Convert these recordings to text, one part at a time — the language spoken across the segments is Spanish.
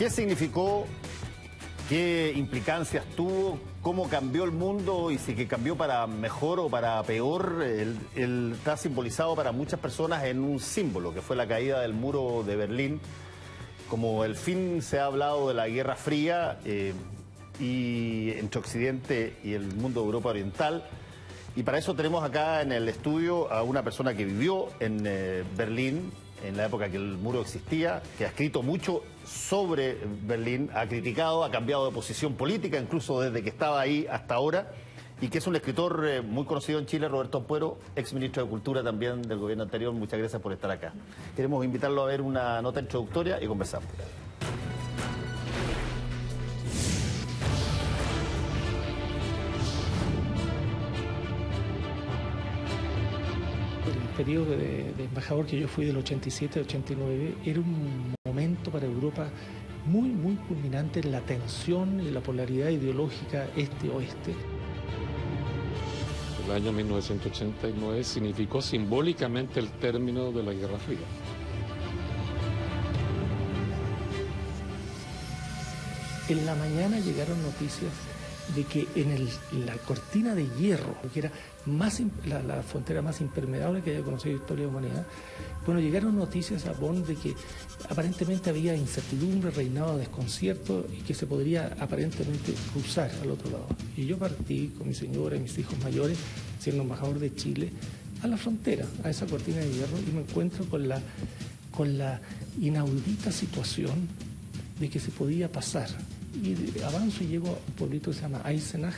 ¿Qué significó? ¿Qué implicancias tuvo? ¿Cómo cambió el mundo? Y si que cambió para mejor o para peor, está simbolizado para muchas personas en un símbolo, que fue la caída del muro de Berlín. Como el fin, se ha hablado de la Guerra Fría y entre Occidente y el mundo de Europa Oriental. Y para eso tenemos acá en el estudio a una persona que vivió en Berlín, en la época que el muro existía, que ha escrito mucho sobre Berlín, ha criticado, ha cambiado de posición política, incluso desde que estaba ahí hasta ahora, y que es un escritor muy conocido en Chile, Roberto Ampuero, ex ministro de Cultura también del gobierno anterior. Muchas gracias por estar acá. Queremos invitarlo a ver una nota introductoria y conversamos. El periodo de embajador que yo fui del 87 al 89 era un momento para Europa muy culminante en la tensión y la polaridad ideológica este-oeste. El año 1989 significó simbólicamente el término de la Guerra Fría. En la mañana llegaron noticias de que en la cortina de hierro, que era la frontera más impermeable que haya conocido la historia de la humanidad, bueno, llegaron noticias a Bonn de que aparentemente había incertidumbre, reinaba desconcierto y que se podría aparentemente cruzar al otro lado. Y yo partí con mi señora y mis hijos mayores, siendo embajador de Chile, a la frontera, a esa cortina de hierro, y me encuentro con la inaudita situación de que se podía pasar. Y avanzo y llego a un pueblito que se llama Eisenach,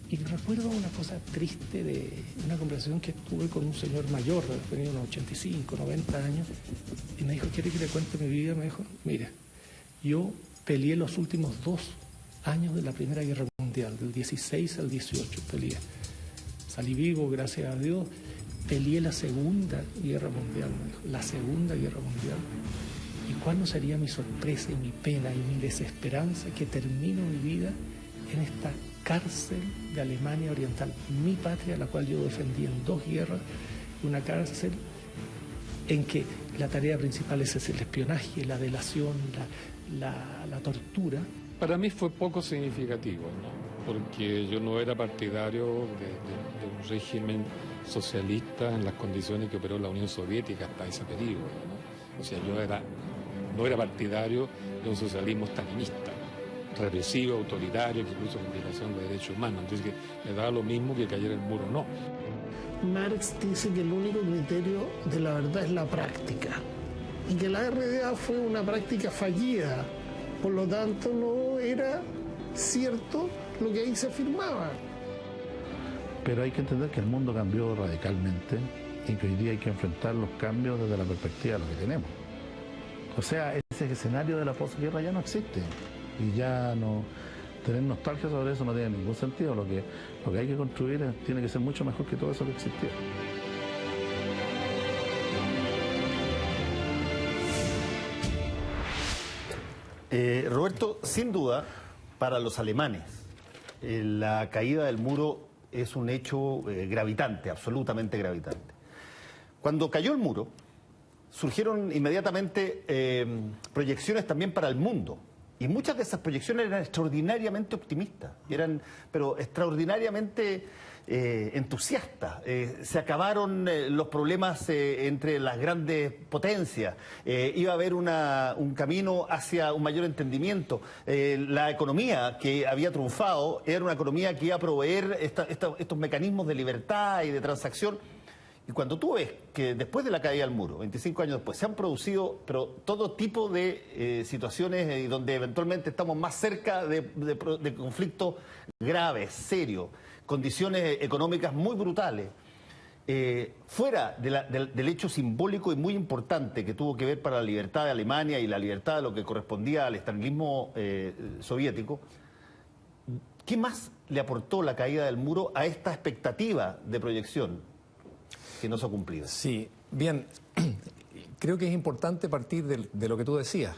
y recuerdo una cosa triste de una conversación que tuve con un señor mayor, tenía unos 85, 90 años, y me dijo: ¿quiere que le cuente mi vida? Me dijo: mira, yo peleé los últimos 2 años de la Primera Guerra Mundial, del 16 al 18 peleé. Salí vivo, gracias a Dios. Peleé la Segunda Guerra Mundial, me dijo, la Segunda Guerra Mundial. ¿Y cuál no sería mi sorpresa y mi pena y mi desesperanza que termino mi vida en esta cárcel de Alemania Oriental, mi patria, la cual yo defendí en 2 guerras, una cárcel en que la tarea principal es el espionaje, la delación, la tortura? Para mí fue poco significativo, ¿no? Porque yo no era partidario de un régimen socialista en las condiciones que operó la Unión Soviética hasta ese periodo, ¿no? O sea, yo no era partidario de un socialismo stalinista, represivo, autoritario, que incluso con violación de derechos humanos. Entonces, que le daba lo mismo que cayera el muro, no. Marx dice que el único criterio de la verdad es la práctica, y que la RDA fue una práctica fallida, por lo tanto no era cierto lo que ahí se afirmaba. Pero hay que entender que el mundo cambió radicalmente y que hoy día hay que enfrentar los cambios desde la perspectiva de lo que tenemos. O sea, ese escenario de la posguerra ya no existe, y ya no tener nostalgia sobre eso no tiene ningún sentido. Lo que hay que construir tiene que ser mucho mejor que todo eso que existía. Roberto, sin duda, para los alemanes, la caída del muro es un hecho gravitante, absolutamente gravitante. Cuando cayó el muro, surgieron inmediatamente proyecciones también para el mundo. Y muchas de esas proyecciones eran extraordinariamente optimistas, pero extraordinariamente entusiastas. Se acabaron los problemas entre las grandes potencias, iba a haber un camino hacia un mayor entendimiento. La economía que había triunfado era una economía que iba a proveer estos mecanismos de libertad y de transacción. Y cuando tú ves que después de la caída del muro, 25 años después, se han producido todo tipo de situaciones donde eventualmente estamos más cerca de conflictos graves, serios, condiciones económicas muy brutales, fuera del hecho simbólico y muy importante que tuvo que ver para la libertad de Alemania y la libertad de lo que correspondía al estalinismo soviético, ¿qué más le aportó la caída del muro a esta expectativa de proyección que no se ha cumplido? Sí, bien, creo que es importante partir de lo que tú decías.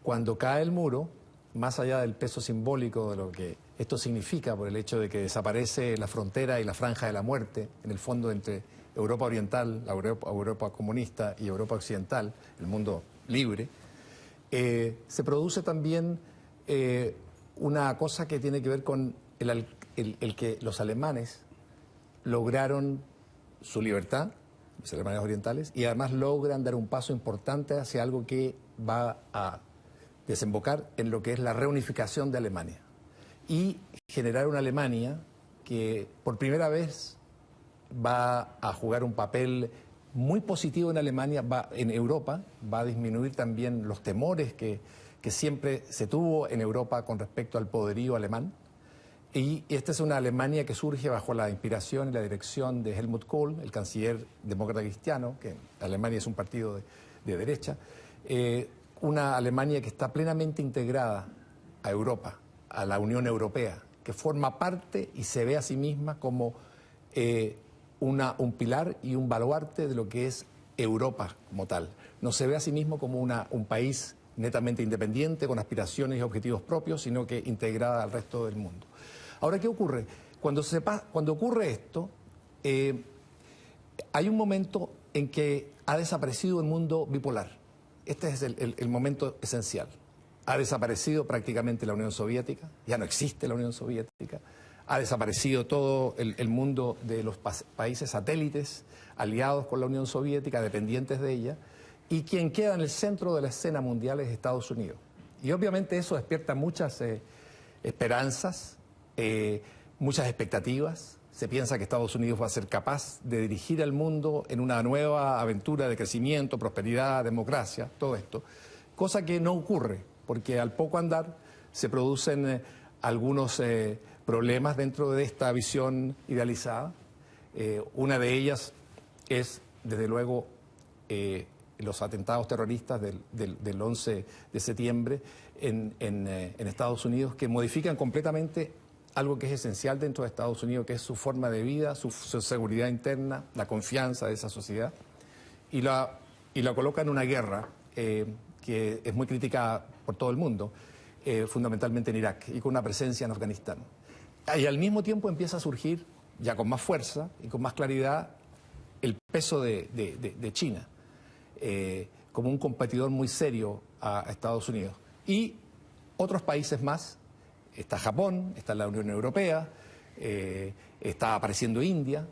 Cuando cae el muro, más allá del peso simbólico de lo que esto significa por el hecho de que desaparece la frontera y la franja de la muerte, en el fondo entre Europa Oriental, Europa comunista y Europa Occidental, el mundo libre, Se produce también una cosa que tiene que ver con el que los alemanes lograron su libertad, los alemanes orientales, y además logran dar un paso importante hacia algo que va a desembocar en lo que es la reunificación de Alemania y generar una Alemania que por primera vez va a jugar un papel muy positivo en Alemania, en Europa, va a disminuir también los temores que siempre se tuvo en Europa con respecto al poderío alemán. Y esta es una Alemania que surge bajo la inspiración y la dirección de Helmut Kohl, el canciller demócrata cristiano, que Alemania es un partido de derecha, una Alemania que está plenamente integrada a Europa, a la Unión Europea, que forma parte y se ve a sí misma como un pilar y un baluarte de lo que es Europa como tal. No se ve a sí mismo como un país netamente independiente, con aspiraciones y objetivos propios, sino que integrada al resto del mundo. Ahora, ¿qué ocurre? Cuando ocurre esto, hay un momento en que ha desaparecido el mundo bipolar. Este es el momento esencial. Ha desaparecido prácticamente la Unión Soviética, ya no existe la Unión Soviética, ha desaparecido todo el mundo de los países satélites aliados con la Unión Soviética, dependientes de ella, y quien queda en el centro de la escena mundial es Estados Unidos. Y obviamente eso despierta muchas esperanzas, muchas expectativas. Se piensa que Estados Unidos va a ser capaz de dirigir al mundo en una nueva aventura de crecimiento, prosperidad, democracia, todo esto. Cosa que no ocurre, porque al poco andar se producen algunos problemas dentro de esta visión idealizada. Una de ellas es, desde luego, los atentados terroristas del 11 de septiembre en Estados Unidos, que modifican completamente algo que es esencial dentro de Estados Unidos, que es su forma de vida, su seguridad interna, la confianza de esa sociedad, y la coloca en una guerra que es muy criticada por todo el mundo, fundamentalmente en Irak, y con una presencia en Afganistán. Y al mismo tiempo empieza a surgir, ya con más fuerza y con más claridad, el peso de China, como un competidor muy serio a Estados Unidos. Y otros países más. Está Japón, está la Unión Europea, está apareciendo India,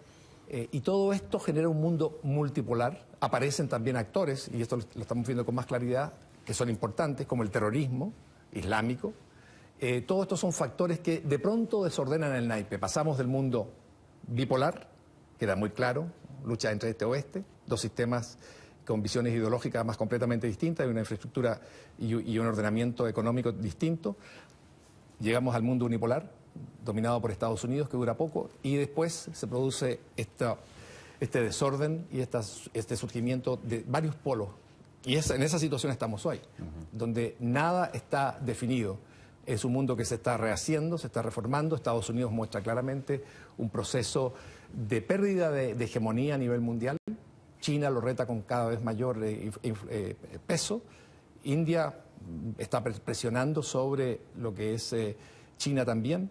y todo esto genera un mundo multipolar. Aparecen también actores, y esto lo estamos viendo con más claridad, que son importantes, como el terrorismo islámico. Todos estos son factores que de pronto desordenan el naipe. Pasamos del mundo bipolar, que era muy claro, lucha entre este y oeste, dos sistemas con visiones ideológicas más completamente distintas, y una infraestructura y un ordenamiento económico distinto. Llegamos al mundo unipolar, dominado por Estados Unidos, que dura poco, y después se produce este desorden y este surgimiento de varios polos. Y en esa situación estamos hoy, donde nada está definido. Es un mundo que se está rehaciendo, se está reformando. Estados Unidos muestra claramente un proceso de pérdida de hegemonía a nivel mundial. China lo reta con cada vez mayor peso. India está presionando sobre lo que es China también.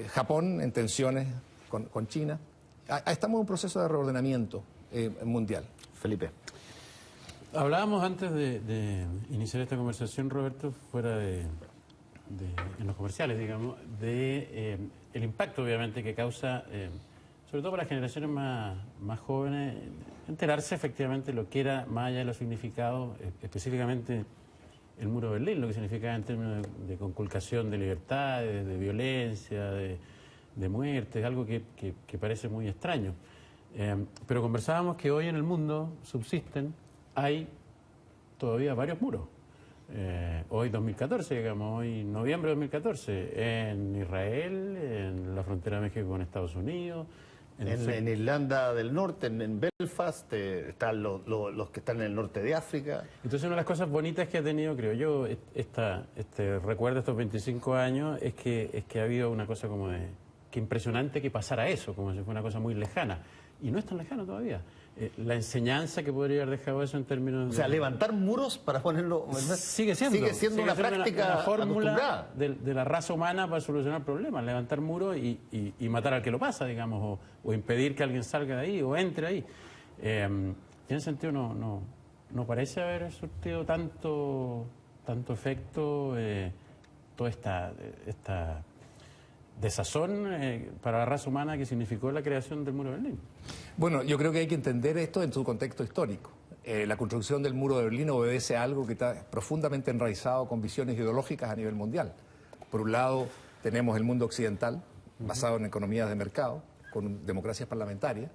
Japón en tensiones con China. Estamos en un proceso de reordenamiento mundial. Felipe. Hablábamos antes de iniciar esta conversación, Roberto, fuera en los comerciales, digamos, de el impacto, obviamente, que causa, sobre todo para las generaciones más jóvenes, enterarse efectivamente de lo que era, más allá de los significados, específicamente el muro de Berlín, lo que significaba en términos de conculcación de libertades, de violencia, de muerte, es algo que parece muy extraño. Pero conversábamos que hoy en el mundo hay todavía varios muros. Hoy 2014, digamos, hoy noviembre de 2014, en Israel, en la frontera de México con Estados Unidos. En Irlanda del Norte, en Belfast, están los que están en el norte de África. Entonces una de las cosas bonitas que ha tenido, creo yo, este recuerdo de estos 25 años, es que ha habido una cosa como de... Qué impresionante que pasara eso, como si fuera una cosa muy lejana. Y no es tan lejano todavía. La enseñanza que podría haber dejado eso en términos... O sea, levantar muros para ponerlo... Sigue siendo una práctica una fórmula de la raza humana para solucionar problemas. Levantar muros y matar al que lo pasa, digamos, o impedir que alguien salga de ahí o entre ahí. En ese sentido no no parece haber surtido tanto efecto toda esta desazón para la raza humana que significó la creación del muro de Berlín. Bueno, yo creo que hay que entender esto en su contexto histórico. La construcción del muro de Berlín obedece a algo que está profundamente enraizado con visiones ideológicas a nivel mundial. Por un lado, tenemos el mundo occidental, basado en economías de mercado, con democracias parlamentarias,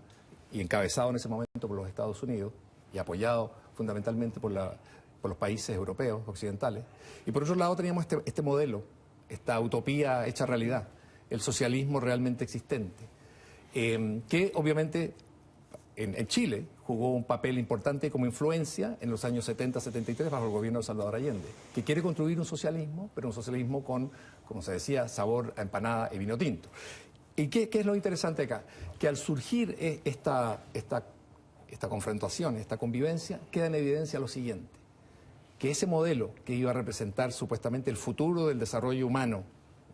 y encabezado en ese momento por los Estados Unidos, y apoyado fundamentalmente por los países europeos, occidentales. Y por otro lado teníamos este modelo, esta utopía hecha realidad, el socialismo realmente existente, que obviamente en Chile jugó un papel importante como influencia en los años 70-73 bajo el gobierno de Salvador Allende, que quiere construir un socialismo, pero un socialismo con, como se decía, sabor a empanada y vino tinto. ¿Y qué es lo interesante acá? Que al surgir esta confrontación, esta convivencia, queda en evidencia lo siguiente, que ese modelo que iba a representar supuestamente el futuro del desarrollo humano,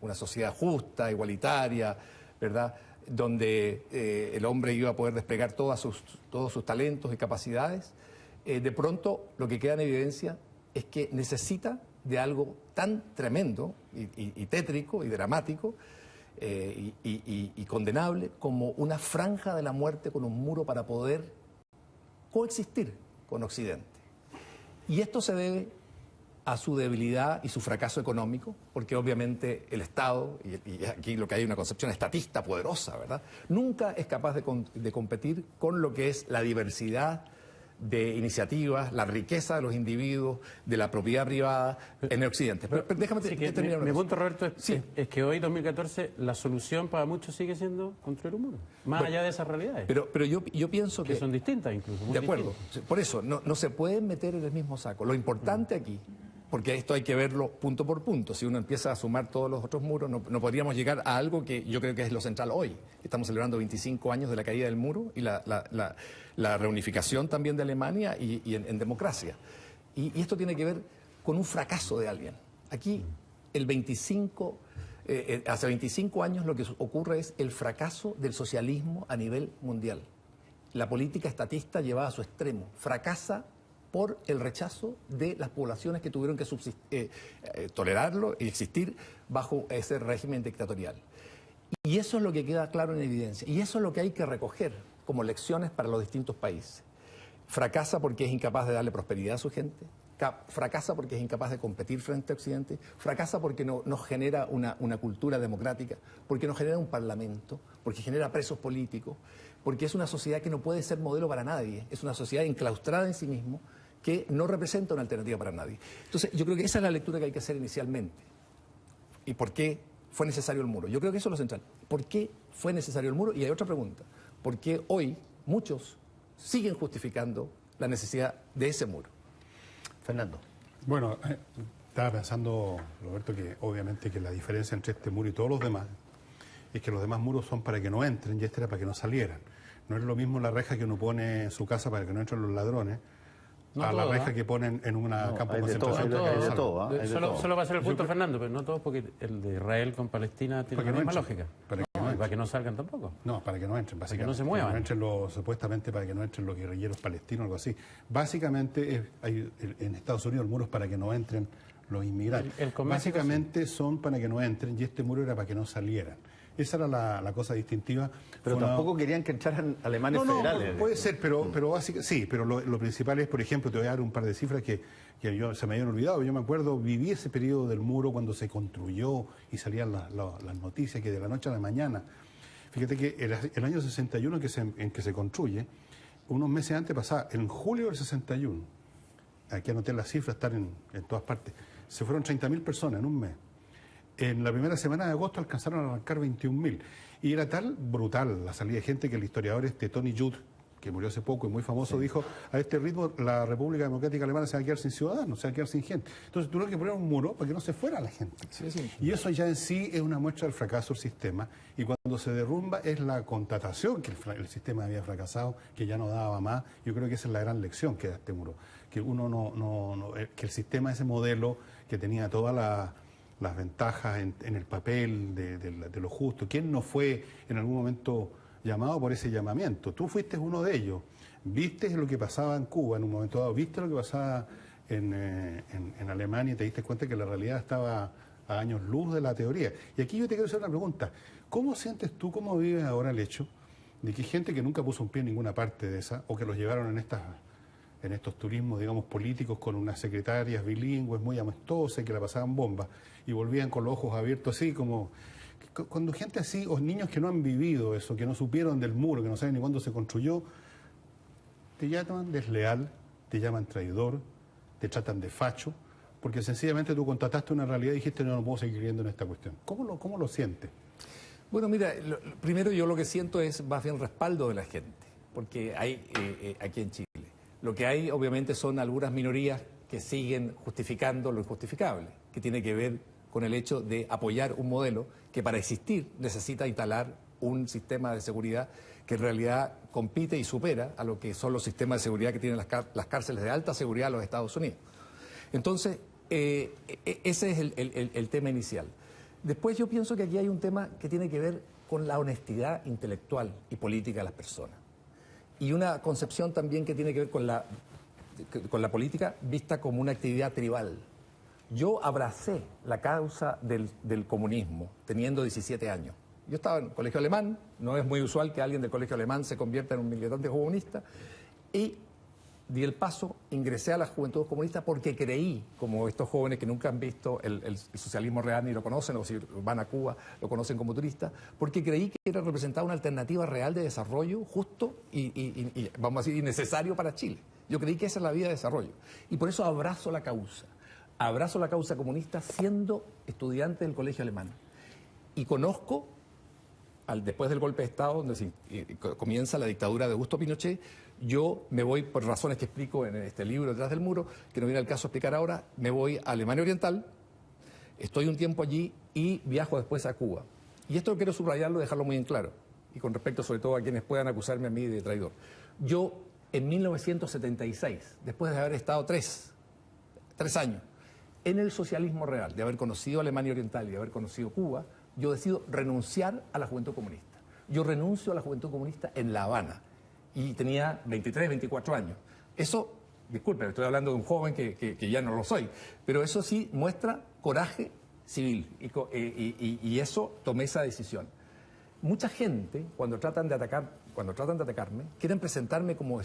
una sociedad justa, igualitaria, ¿verdad?, donde el hombre iba a poder desplegar todos sus talentos y capacidades, de pronto lo que queda en evidencia es que necesita de algo tan tremendo y tétrico y dramático y condenable como una franja de la muerte con un muro para poder coexistir con Occidente. Y esto se debe a su debilidad y su fracaso económico, porque obviamente el Estado, y aquí lo que hay una concepción estatista poderosa, ¿verdad?, nunca es capaz de competir con lo que es la diversidad de iniciativas, la riqueza de los individuos, de la propiedad privada en el Occidente. Pero déjame terminar. Mi punto, Roberto, es que hoy, 2014, la solución para muchos sigue siendo construir un muro, más allá de esas realidades. Pero yo pienso que son distintas incluso. De acuerdo. Por eso, no se pueden meter en el mismo saco. Lo importante aquí, porque esto hay que verlo punto por punto. Si uno empieza a sumar todos los otros muros, no podríamos llegar a algo que yo creo que es lo central hoy. Estamos celebrando 25 años de la caída del muro y la reunificación también de Alemania y en democracia. Y esto tiene que ver con un fracaso de alguien. Aquí, hace 25 años lo que ocurre es el fracaso del socialismo a nivel mundial. La política estatista llevada a su extremo fracasa por el rechazo de las poblaciones que tuvieron que tolerarlo y existir bajo ese régimen dictatorial. Y eso es lo que queda claro en evidencia. Y eso es lo que hay que recoger como lecciones para los distintos países. Fracasa porque es incapaz de darle prosperidad a su gente, fracasa porque es incapaz de competir frente a Occidente, fracasa porque no genera una cultura democrática, porque no genera un parlamento, porque genera presos políticos, porque es una sociedad que no puede ser modelo para nadie, es una sociedad enclaustrada en sí mismo que no representa una alternativa para nadie. Entonces, yo creo que esa es la lectura que hay que hacer inicialmente. ¿Y por qué fue necesario el muro? Yo creo que eso es lo central. ¿Por qué fue necesario el muro? Y hay otra pregunta. ¿Por qué hoy muchos siguen justificando la necesidad de ese muro? Fernando. Bueno, estaba pensando, Roberto, que obviamente que la diferencia entre este muro y todos los demás es que los demás muros son para que no entren y este era para que no salieran. No es lo mismo la reja que uno pone en su casa para que no entren los ladrones a la reja que ponen en una campo de concentración. Solo va a ser el punto, Fernando, pero no todos, porque el de Israel con Palestina tiene la misma lógica. Para que no salgan tampoco. No, para que no entren, básicamente. Para que no se muevan. Para que no entren supuestamente para que no entren los guerrilleros palestinos, algo así. Básicamente, en Estados Unidos el muro es para que no entren los inmigrantes. Básicamente son para que no entren y este muro era para que no salieran. Esa era la cosa distintiva. Pero tampoco querían que entraran alemanes federales. Puede ser, pero básicamente sí, pero lo principal es, por ejemplo, te voy a dar un par de cifras que se me habían olvidado. Yo me acuerdo, viví ese periodo del muro cuando se construyó y salían las noticias que de la noche a la mañana. Fíjate que el año 61 en que se construye, unos meses antes pasaba, en julio del 61, aquí anoté las cifras, están en todas partes, se fueron 30.000 personas en un mes. En la primera semana de agosto alcanzaron a arrancar 21.000. Y era tal brutal la salida de gente que el historiador Tony Judt, que murió hace poco y muy famoso, dijo, a este ritmo la República Democrática Alemana se va a quedar sin ciudadanos, se va a quedar sin gente. Entonces tuvieron que poner un muro para que no se fuera la gente. Y eso ya en sí es una muestra del fracaso del sistema. Y cuando se derrumba es la constatación que el sistema había fracasado, que ya no daba más. Yo creo que esa es la gran lección que da este muro. Que que el sistema, ese modelo que tenía todas las ventajas en el papel de lo justo. ¿Quién no fue en algún momento llamado por ese llamamiento? Tú fuiste uno de ellos. viste lo que pasaba en Cuba en un momento dado, viste lo que pasaba en Alemania y te diste cuenta que la realidad estaba a años luz de la teoría. Y aquí yo te quiero hacer una pregunta. ¿Cómo sientes tú, cómo vives ahora el hecho de que hay gente que nunca puso un pie en ninguna parte de esa, o que los llevaron en estos turismos, digamos, políticos, con unas secretarias bilingües muy amistosas que la pasaban bomba y volvían con los ojos abiertos así como... Cuando gente así, o niños que no han vivido eso, que no supieron del muro, que no saben ni cuándo se construyó, te llaman desleal, te llaman traidor, te tratan de facho, porque sencillamente tú constataste una realidad y dijiste no puedo seguir creyendo en esta cuestión. ¿Cómo lo sientes? Bueno, mira, primero yo lo que siento es más bien respaldo de la gente, porque hay aquí en Chile. Lo que hay obviamente son algunas minorías que siguen justificando lo injustificable, que tiene que ver con el hecho de apoyar un modelo que para existir necesita instalar un sistema de seguridad que en realidad compite y supera a lo que son los sistemas de seguridad que tienen las cárceles de alta seguridad de los Estados Unidos. Entonces, ese es el tema inicial. Después yo pienso que aquí hay un tema que tiene que ver con la honestidad intelectual y política de las personas. Y una concepción también que tiene que ver con la política vista como una actividad tribal. Yo abracé la causa del comunismo teniendo 17 años. Yo estaba en el colegio alemán, no es muy usual que alguien del colegio alemán se convierta en un militante comunista, y di el paso, ingresé a la Juventud Comunista porque creí, como estos jóvenes que nunca han visto el socialismo real ni lo conocen, o si van a Cuba lo conocen como turistas, porque creí que era representar una alternativa real de desarrollo justo y vamos a decir, necesario para Chile. Yo creí que esa es la vía de desarrollo. Y por eso abrazo la causa comunista siendo estudiante del colegio alemán. Y conozco, después del golpe de Estado, donde comienza la dictadura de Augusto Pinochet, yo me voy, por razones que explico en este libro, Detrás del Muro, que no viene al caso explicar ahora, me voy a Alemania Oriental, estoy un tiempo allí y viajo después a Cuba. Y esto quiero subrayarlo y dejarlo muy en claro, y con respecto sobre todo a quienes puedan acusarme a mí de traidor. Yo, en 1976, después de haber estado tres años en el socialismo real, de haber conocido Alemania Oriental y de haber conocido Cuba, yo decido renunciar a la Juventud Comunista. Yo renuncio a la Juventud Comunista en La Habana y tenía 23, 24 años. Eso, disculpen, estoy hablando de un joven que ya no lo soy, pero eso sí muestra coraje civil y eso tomé esa decisión. Mucha gente, cuando tratan de atacarme, quieren presentarme como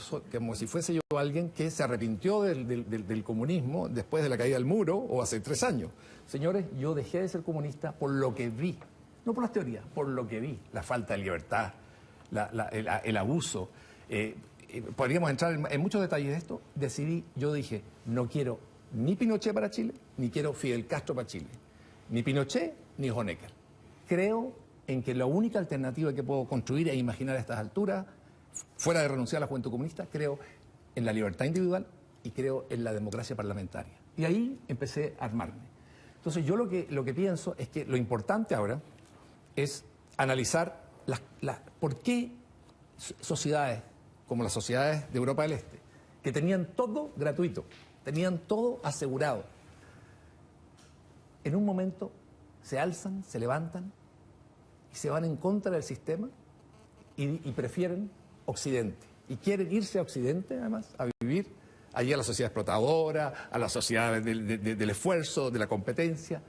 si fuese yo alguien que se arrepintió del comunismo después de la caída del muro o hace 3 años. Señores, yo dejé de ser comunista por lo que vi, no por las teorías, por lo que vi, la falta de libertad, el abuso. Podríamos entrar en muchos detalles de esto. Yo dije, no quiero ni Pinochet para Chile, ni quiero Fidel Castro para Chile, ni Pinochet ni Honecker. Creo en que la única alternativa que puedo construir e imaginar a estas alturas, fuera de renunciar a la Juventud Comunista, creo en la libertad individual y creo en la democracia parlamentaria. Y ahí empecé a armarme. Entonces yo lo que pienso es que lo importante ahora es analizar por qué sociedades como las sociedades de Europa del Este, que tenían todo gratuito, tenían todo asegurado, en un momento se alzan, se levantan y se van en contra del sistema y prefieren Occidente. Y quieren irse a Occidente, además, a vivir allí a la sociedad explotadora, a la sociedad del esfuerzo, de la competencia.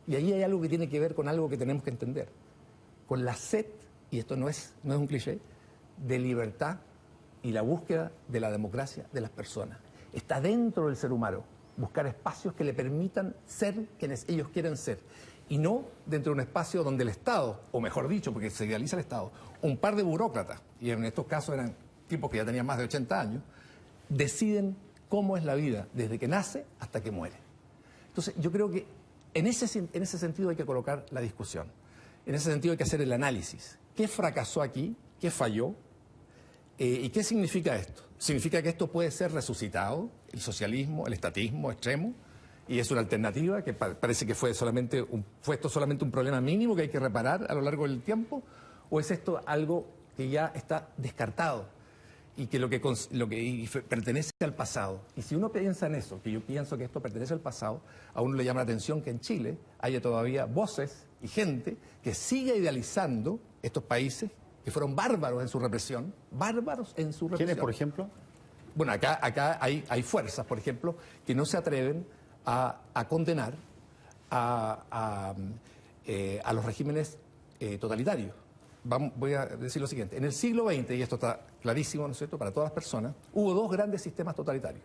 Y ahí hay algo que tiene que ver con algo que tenemos que entender. Con la sed, y esto no es un cliché, de libertad y la búsqueda de la democracia de las personas. Está dentro del ser humano buscar espacios que le permitan ser quienes ellos quieren ser. Y no dentro de un espacio donde el Estado, o mejor dicho, porque se idealiza el Estado, un par de burócratas, y en estos casos eran tipos que ya tenían más de 80 años, deciden cómo es la vida desde que nace hasta que muere. Entonces yo creo que en ese sentido hay que colocar la discusión. En ese sentido hay que hacer el análisis. ¿Qué fracasó aquí? ¿Qué falló? ¿Y qué significa esto? Significa que esto puede ser resucitado, el socialismo, el estatismo extremo, y es una alternativa que parece que fue esto solamente un problema mínimo que hay que reparar a lo largo del tiempo, o es esto algo que ya está descartado y que pertenece al pasado. Y si uno piensa en eso, que yo pienso que esto pertenece al pasado, a uno le llama la atención que en Chile haya todavía voces y gente que sigue idealizando estos países que fueron bárbaros en su represión, bárbaros en su represión. ¿Quiénes, por ejemplo? Bueno, acá hay fuerzas, por ejemplo, que no se atreven a condenar a los regímenes totalitarios. Voy a decir lo siguiente. En el siglo XX, y esto está clarísimo, ¿no es cierto?, para todas las personas, hubo dos grandes sistemas totalitarios.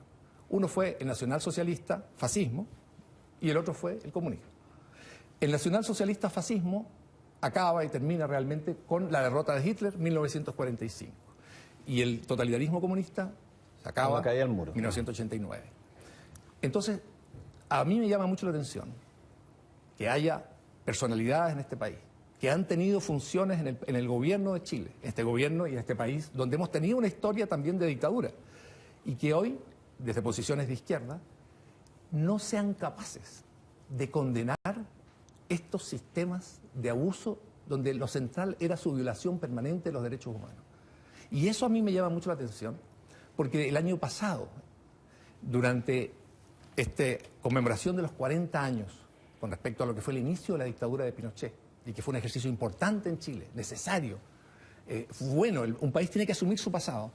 Uno fue el nacionalsocialista, fascismo, y el otro fue el comunismo. El nacionalsocialista, fascismo, acaba y termina realmente con la derrota de Hitler en 1945. Y el totalitarismo comunista se acaba caía el muro. en 1989. Entonces, a mí me llama mucho la atención que haya personalidades en este país que han tenido funciones en el gobierno de Chile, en este gobierno y en este país, donde hemos tenido una historia también de dictadura, y que hoy, desde posiciones de izquierda, no sean capaces de condenar estos sistemas de abuso donde lo central era su violación permanente de los derechos humanos. Y eso a mí me llama mucho la atención, porque el año pasado, durante esta conmemoración de los 40 años con respecto a lo que fue el inicio de la dictadura de Pinochet, y que fue un ejercicio importante en Chile, necesario, bueno, un país tiene que asumir su pasado,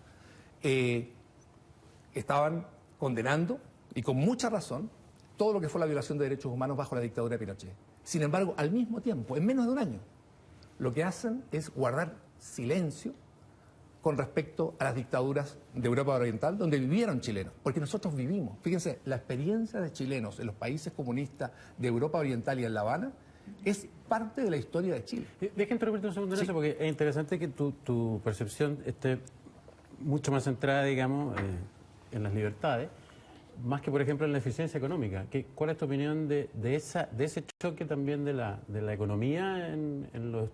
estaban condenando, y con mucha razón, todo lo que fue la violación de derechos humanos bajo la dictadura de Pinochet. Sin embargo, al mismo tiempo, en menos de un año, lo que hacen es guardar silencio con respecto a las dictaduras de Europa Oriental, donde vivieron chilenos, porque nosotros vivimos. Fíjense, la experiencia de chilenos en los países comunistas de Europa Oriental y en La Habana es parte de la historia de Chile. Deja interrumpirte un segundo en eso, porque es interesante que tu percepción esté mucho más centrada, digamos, en las libertades, más que, por ejemplo, en la eficiencia económica. ¿Cuál es tu opinión de ese choque también de la economía en los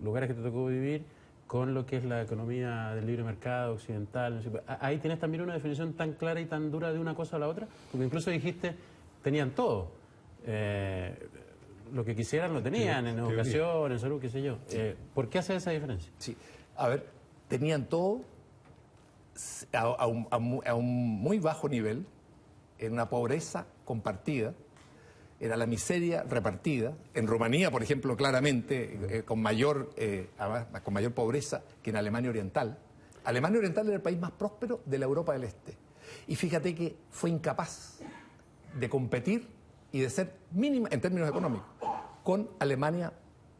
lugares que te tocó vivir con lo que es la economía del libre mercado occidental? Ahí tienes también una definición tan clara y tan dura de una cosa a la otra, porque incluso dijiste, tenían todo. Lo que quisieran lo tenían, en educación, en salud, qué sé yo. ¿Por qué hace esa diferencia? Sí, a ver, tenían todo a un muy bajo nivel, en una pobreza compartida, era la miseria repartida. En Rumanía, por ejemplo, claramente, con mayor pobreza que en Alemania Oriental. Alemania Oriental era el país más próspero de la Europa del Este. Y fíjate que fue incapaz de competir y de ser mínima en términos económicos con Alemania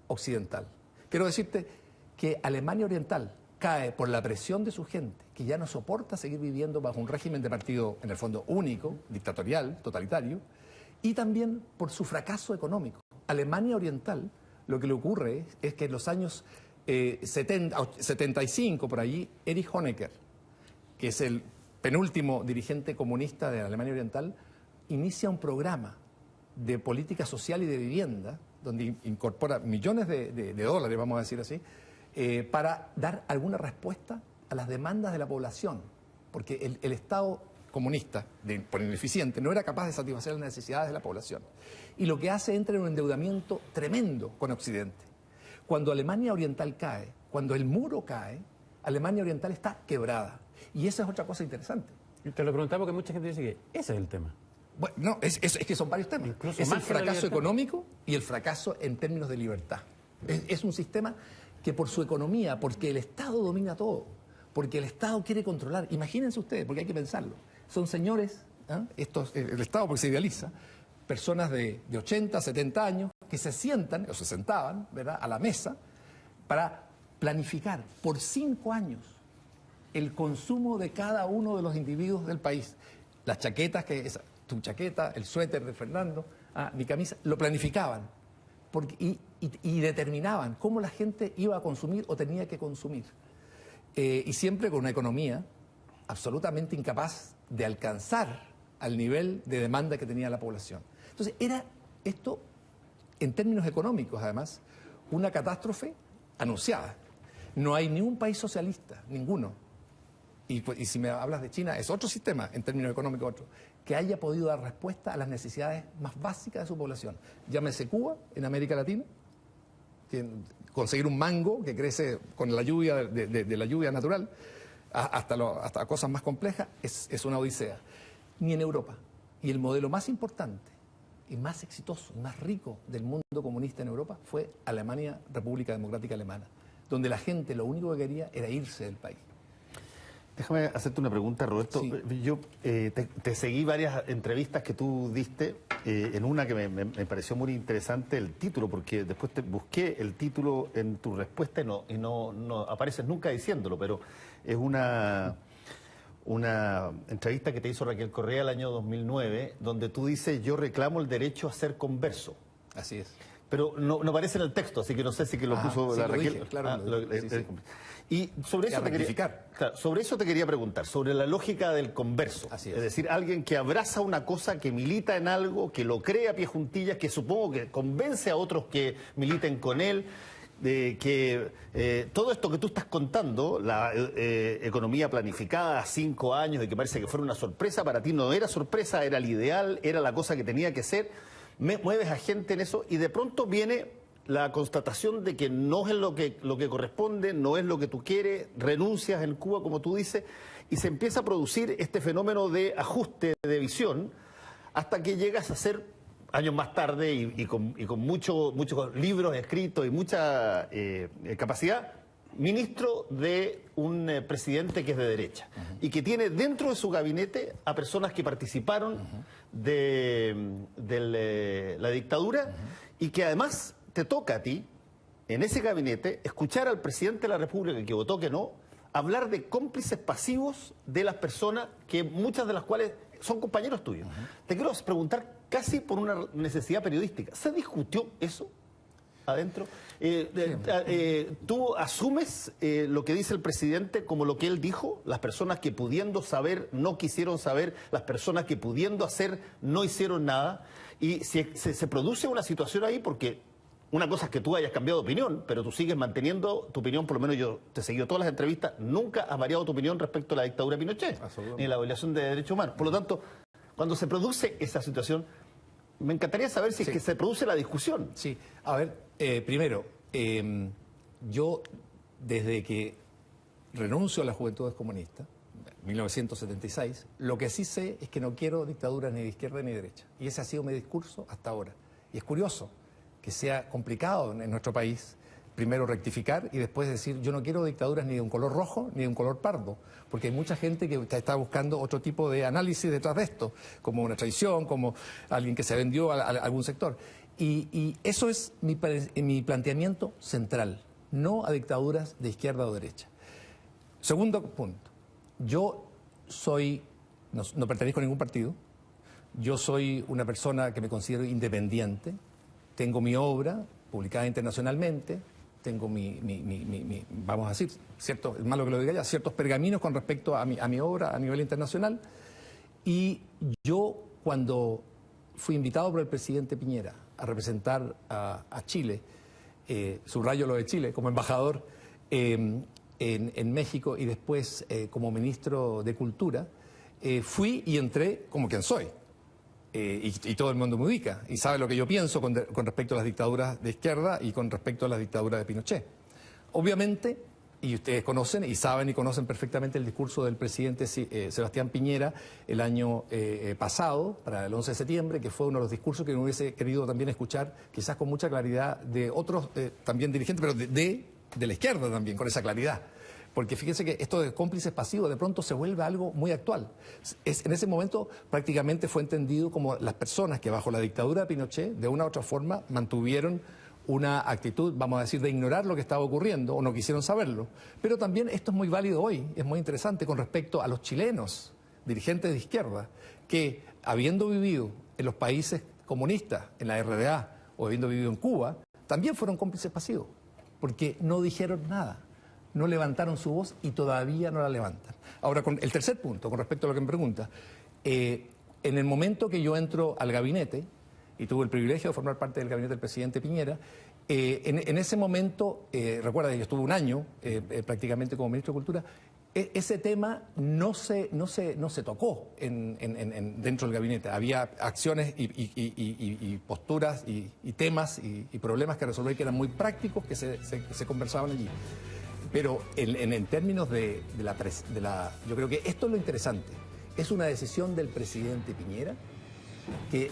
Occidental. Quiero decirte que Alemania Oriental cae por la presión de su gente, que ya no soporta seguir viviendo bajo un régimen de partido, en el fondo, único, dictatorial, totalitario, y también por su fracaso económico. Alemania Oriental, lo que le ocurre es que en los años 75, por allí, Erich Honecker, que es el penúltimo dirigente comunista de Alemania Oriental, inicia un programa de política social y de vivienda, donde incorpora millones de dólares, vamos a decir así, para dar alguna respuesta a las demandas de la población, porque el Estado comunista, por ineficiente, no era capaz de satisfacer las necesidades de la población. Y lo que hace entra en un endeudamiento tremendo con Occidente. Cuando Alemania Oriental cae, cuando el muro cae, Alemania Oriental está quebrada. Y esa es otra cosa interesante. Y te lo preguntaba porque mucha gente dice que ese es el tema. Bueno, no, es que son varios temas. Incluso es más el que la fracaso libertad. económico y el fracaso en términos de libertad. Es un sistema que por su economía, porque el Estado domina todo, porque el Estado quiere controlar. Imagínense ustedes, porque hay que pensarlo. Son señores, el Estado porque se idealiza, personas de 80, 70 años, que se sientan, o se sentaban, ¿verdad?, a la mesa para planificar por 5 años el consumo de cada uno de los individuos del país. Las chaquetas, tu chaqueta, el suéter de Fernando, mi camisa, lo planificaban y determinaban cómo la gente iba a consumir o tenía que consumir. Y siempre con una economía absolutamente incapaz de alcanzar al nivel de demanda que tenía la población. Entonces, era esto, en términos económicos, además, una catástrofe anunciada. No hay ni un país socialista, ninguno, y si me hablas de China, es otro sistema, en términos económicos otro, que haya podido dar respuesta a las necesidades más básicas de su población. Llámese Cuba, en América Latina, conseguir un mango que crece con la lluvia de la lluvia natural, hasta cosas más complejas, es una odisea. Ni en Europa. Y el modelo más importante y más exitoso y más rico del mundo comunista en Europa fue Alemania, República Democrática Alemana, donde la gente lo único que quería era irse del país. Déjame hacerte una pregunta, Roberto. Sí. Yo te seguí varias entrevistas que tú diste, en una que me pareció muy interesante el título, porque después busqué el título en tu respuesta y no apareces nunca diciéndolo, pero es una entrevista que te hizo Raquel Correa el año 2009, donde tú dices: yo reclamo el derecho a ser converso. Así es. Pero no aparece en el texto, así que no sé si que lo puso sí, la lo Raquel. dije, claro, sí. Y sobre eso, sobre eso te quería preguntar, sobre la lógica del converso. Así es es. decir, alguien que abraza una cosa, que milita en algo, que lo cree a pie juntillas, que supongo que convence a otros que militen con él, de que todo esto que tú estás contando, la economía planificada a 5 años y que parece que fuera una sorpresa, para ti no era sorpresa, era el ideal, era la cosa que tenía que ser. Mueves a gente en eso y de pronto viene la constatación de que no es lo que corresponde, no es lo que tú quieres, renuncias en Cuba, como tú dices, y se empieza a producir este fenómeno de ajuste de visión hasta que llegas a ser, años más tarde y con muchos libros escritos y mucha capacidad, ministro de un presidente que es de derecha y que tiene dentro de su gabinete a personas que participaron de la dictadura y que además te toca a ti, en ese gabinete, escuchar al presidente de la República, que votó que no, hablar de cómplices pasivos de las personas, que muchas de las cuales son compañeros tuyos. Te quiero preguntar, casi por una necesidad periodística, ¿se discutió eso adentro? ¿Tú asumes lo que dice el presidente como lo que él dijo? Las personas que pudiendo saber no quisieron saber, las personas que pudiendo hacer no hicieron nada. Y se produce una situación ahí porque una cosa es que tú hayas cambiado de opinión, pero tú sigues manteniendo tu opinión, por lo menos yo te he seguido todas las entrevistas, nunca has variado tu opinión respecto a la dictadura de Pinochet, ni la violación de derechos humanos. Por lo tanto, cuando se produce esa situación, me encantaría saber si es que se produce la discusión. Sí, a ver, primero, yo desde que renuncio a las Juventudes Comunistas, 1976, lo que sí sé es que no quiero dictaduras ni de izquierda ni de derecha. Y ese ha sido mi discurso hasta ahora. Y es curioso que sea complicado en nuestro país, primero rectificar y después decir: yo no quiero dictaduras ni de un color rojo ni de un color pardo, porque hay mucha gente que está buscando otro tipo de análisis detrás de esto, como una traición, como alguien que se vendió a algún sector. Y eso es mi planteamiento central, no a dictaduras de izquierda o derecha. Segundo punto, yo no pertenezco a ningún partido, yo soy una persona que me considero independiente. Tengo mi obra publicada internacionalmente, tengo vamos a decir, es malo que lo diga ya, ciertos pergaminos con respecto a mi obra a nivel internacional. Y yo, cuando fui invitado por el presidente Piñera a representar a Chile, subrayo lo de Chile, como embajador en México y después como ministro de Cultura, fui y entré como quien soy. Y todo el mundo me ubica y sabe lo que yo pienso con respecto a las dictaduras de izquierda y con respecto a las dictaduras de Pinochet. Obviamente, y ustedes conocen y saben y conocen perfectamente el discurso del presidente Sebastián Piñera el año pasado, para el 11 de septiembre, que fue uno de los discursos que me hubiese querido también escuchar, quizás con mucha claridad, de otros también dirigentes, pero de la izquierda también, con esa claridad. Porque fíjense que esto de cómplices pasivos de pronto se vuelve algo muy actual. En ese momento prácticamente fue entendido como las personas que bajo la dictadura de Pinochet, de una u otra forma, mantuvieron una actitud, vamos a decir, de ignorar lo que estaba ocurriendo o no quisieron saberlo. Pero también esto es muy válido hoy, es muy interesante con respecto a los chilenos, dirigentes de izquierda, que habiendo vivido en los países comunistas, en la RDA o habiendo vivido en Cuba, también fueron cómplices pasivos, porque no dijeron nada. No levantaron su voz y todavía no la levantan. Ahora, con el tercer punto, con respecto a lo que me pregunta, en el momento que yo entro al gabinete, y tuve el privilegio de formar parte del gabinete del presidente Piñera, en ese momento, recuerda que yo estuve un año prácticamente como ministro de Cultura, ese tema no se tocó dentro del gabinete. Había acciones y posturas y temas y problemas que resolver que eran muy prácticos, que se conversaban allí. Pero en términos yo creo que esto es lo interesante. Es una decisión del presidente Piñera que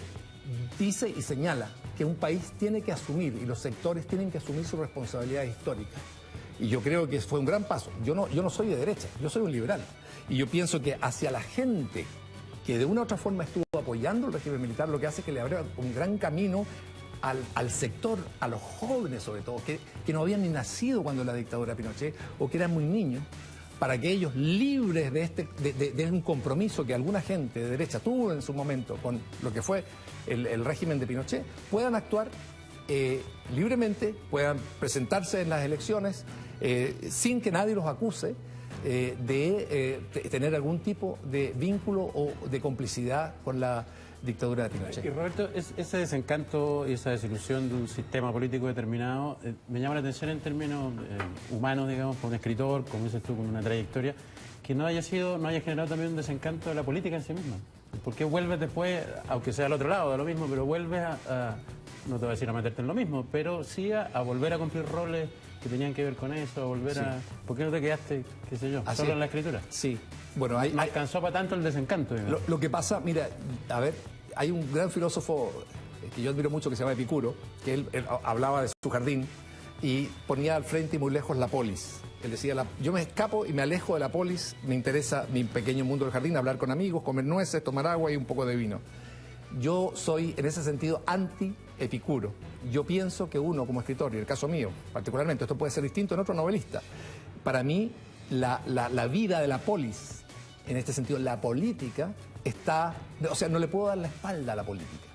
dice y señala que un país tiene que asumir y los sectores tienen que asumir sus responsabilidades históricas. Y yo creo que fue un gran paso. Yo no soy de derecha, yo soy un liberal. Y yo pienso que hacia la gente que de una u otra forma estuvo apoyando el régimen militar, lo que hace es que le abra un gran camino al sector, a los jóvenes sobre todo, que no habían ni nacido cuando la dictadura de Pinochet o que eran muy niños, para que ellos, libres de un compromiso que alguna gente de derecha tuvo en su momento con lo que fue el régimen de Pinochet, puedan actuar libremente, puedan presentarse en las elecciones sin que nadie los acuse de tener algún tipo de vínculo o de complicidad con la dictadura de Pinochet. Y Roberto, ese desencanto y esa desilusión de un sistema político determinado me llama la atención en términos humanos, digamos, por un escritor, como dices tú, con una trayectoria, que no haya generado también un desencanto de la política en sí misma. ¿Por qué vuelves después, aunque sea al otro lado de lo mismo, pero vuelves no te voy a decir a meterte en lo mismo, pero sí a volver a cumplir roles que tenían que ver con eso, a volver a... ¿Por qué no te quedaste, qué sé yo, solo en la escritura? Sí. Bueno, no alcanzó para tanto el desencanto. Lo que pasa, mira, a ver, hay un gran filósofo que yo admiro mucho que se llama Epicuro, que él hablaba de su jardín y ponía al frente y muy lejos la polis. Él decía, yo me escapo y me alejo de la polis, me interesa mi pequeño mundo del jardín, hablar con amigos, comer nueces, tomar agua y un poco de vino. Yo soy, en ese sentido, anti-Epicuro. Yo pienso que uno, como escritor, y en el caso mío, particularmente, esto puede ser distinto en otro novelista, para mí, la vida de la polis, en este sentido, la política, está... O sea, no le puedo dar la espalda a la política,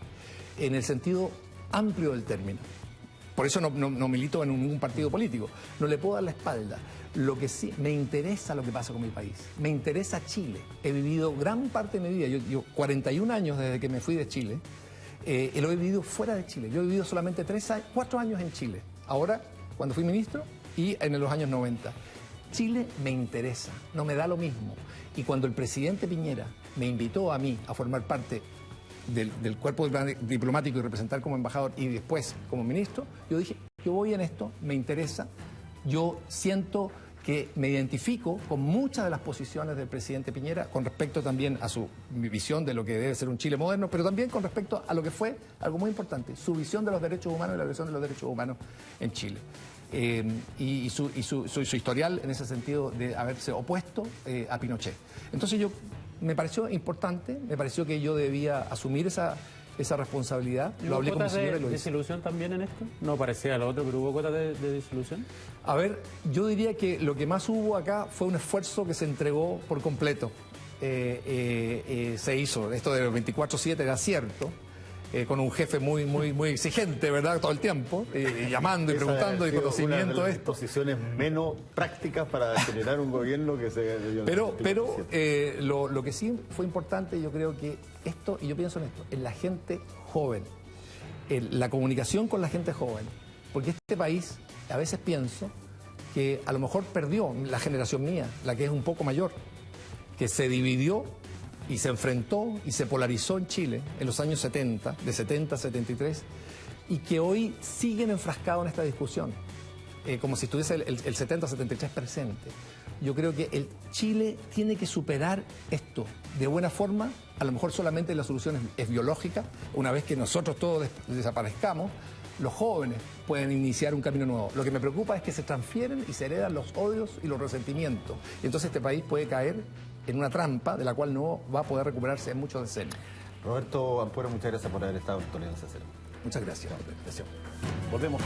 en el sentido amplio del término. Por eso no milito en ningún partido político. No le puedo dar la espalda. Lo que sí, me interesa lo que pasa con mi país. Me interesa Chile. He vivido gran parte de mi vida, yo 41 años desde que me fui de Chile, lo he vivido fuera de Chile. Yo he vivido solamente 4 años en Chile. Ahora, cuando fui ministro, y en los años 90. Chile me interesa, no me da lo mismo. Y cuando el presidente Piñera me invitó a mí a formar parte del cuerpo diplomático y representar como embajador y después como ministro, yo dije, yo voy en esto, me interesa, yo siento que me identifico con muchas de las posiciones del presidente Piñera con respecto también a mi visión de lo que debe ser un Chile moderno, pero también con respecto a lo que fue algo muy importante, su visión de los derechos humanos y la visión de los derechos humanos en Chile. Y su historial en ese sentido de haberse opuesto a Pinochet. Entonces me pareció importante, me pareció que yo debía asumir esa responsabilidad. ¿Hubo cuotas de desilusión también en esto? No parecía lo otro, pero ¿hubo cuotas de desilusión? A ver, yo diría que lo que más hubo acá fue un esfuerzo que se entregó por completo. Se hizo, esto de 24/7 era cierto, con un jefe muy exigente, ¿verdad?, todo el tiempo, llamando y preguntando y conocimiento de esto. Posiciones menos prácticas para generar un gobierno que se... Pero lo que sí fue importante, yo creo que esto, y yo pienso en esto, en la gente joven, la comunicación con la gente joven, porque este país, a veces pienso que a lo mejor perdió la generación mía, la que es un poco mayor, que se dividió y se enfrentó y se polarizó en Chile en los años 70, de 70 a 73, y que hoy siguen enfrascados en esta discusión, como si estuviese el 70-73 presente. Yo creo que el Chile tiene que superar esto de buena forma. A lo mejor solamente la solución es biológica. Una vez que nosotros todos desaparezcamos, los jóvenes pueden iniciar un camino nuevo. Lo que me preocupa es que se transfieren y se heredan los odios y los resentimientos. Y entonces este país puede caer en una trampa de la cual no va a poder recuperarse en muchos decenios. Roberto Ampuero, muchas gracias por haber estado en Toledo en Cero. Muchas gracias por la invitación. Volvemos.